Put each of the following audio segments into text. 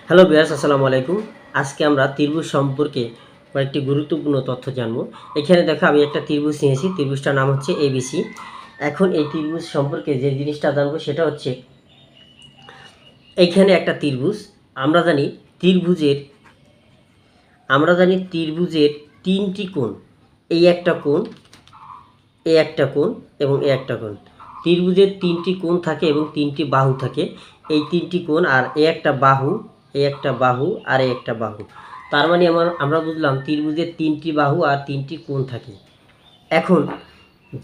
Hello viewers, আসসালামু আলাইকুম। আজকে আমরা ত্রিভুজ সম্পর্কে কয়েকটি গুরুত্বপূর্ণ তথ্য জানব। এখানে দেখো আমি একটা ত্রিভুজ নিয়েছি, ত্রিভুজটার নাম হচ্ছে এবিসি। এখন এই ত্রিভুজ সম্পর্কে যে জিনিসটা জানবো সেটা হচ্ছে এইখানে একটা ত্রিভুজ। আমরা জানি ত্রিভুজের তিনটি কোণ, এই একটা কোণ, এই একটা কোণ এবং এই একটা কোণ। ত্রিভুজের তিনটি কোণ থাকে এবং তিনটি বাহু থাকে। এই তিনটি কোণ আর এই একটা বাহু, এই একটা বাহু আর এই একটা বাহু। তার মানে আমরা বুঝলাম ত্রিভুজের তিনটি বাহু আর তিনটি কোণ থাকে। এখন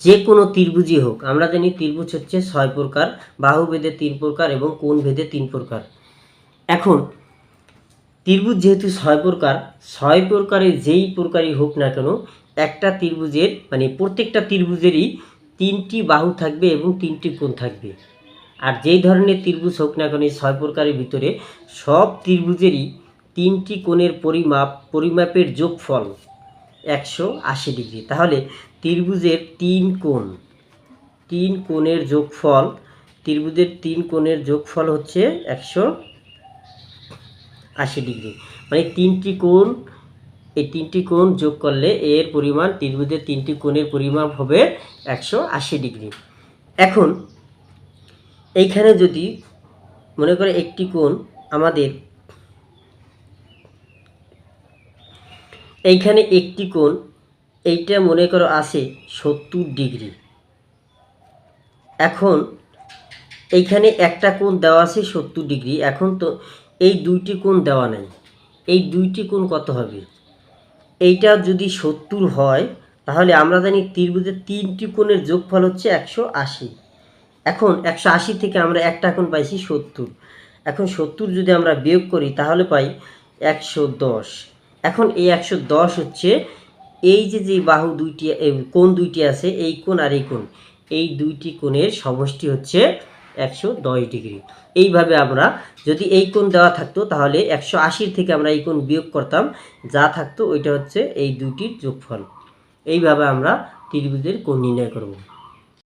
যে কোনো ত্রিভুজই হোক, আমরা জানি ত্রিভুজ হচ্ছে 6 প্রকার, বাহু ভেদে 3 প্রকার এবং কোণ ভেদে 3 প্রকার। এখন ত্রিভুজ যেহেতু 6 প্রকার, 6 প্রকারের যেই প্রকারই হোক না কেন, একটা ত্রিভুজের মানে প্রত্যেকটা ত্রিভুজেরই তিনটি বাহু থাকবে এবং তিনটি কোণ থাকবে। আর যেই ধরনের ত্রিভুজ হোক না কেন এই 6 প্রকারের ভিতরে সব ত্রিভুজেরই তিনটি কোণের পরিমাপের যোগফল 180 ডিগ্রি। তাহলে ত্রিভুজের তিন কোণের যোগফল হচ্ছে 180 ডিগ্রি। মানে এই তিনটি কোণ যোগ করলে এর পরিমাণ, ত্রিভুজের তিনটি কোণের পরিমাপ হবে 180 ডিগ্রি। এখন এইখানে যদি মনে করে একটি কোণ আমাদের, এইখানে একটি কোণ, এইটা মনে করো আছে 70 ডিগ্রি। এখন এইখানে একটা কোণ দেওয়া আছে 70 ডিগ্রি। এখন তো এই দুইটি কোণ দেওয়া নাই, এই দুইটি কোণ কত হবে? এইটা যদি 70 হয় তাহলে আমরা জানি ত্রিভুজের তিনটি কোণের যোগফল হচ্ছে 180। এখন 180 থেকে আমরা একটা কোণ পাইছি 70। এখন 70 যদি আমরা বিয়োগ করি তাহলে পাই 110। এখন এই 110 হচ্ছে এই যে বাহু দুইটি, কোণ দুইটি আছে, এই কোণ আর এই কোণ, এই দুইটি কোণের সমষ্টি হচ্ছে 110 ডিগ্রি। এইভাবে আমরা যদি এই কোণ দেওয়া থাকতো তাহলে 180 থেকে আমরা এই কোণ বিয়োগ করতাম, যা থাকতো ওইটা হচ্ছে এই দুইটির যোগফল। এইভাবে আমরা ত্রিভুজের কোণ নির্ণয় করব।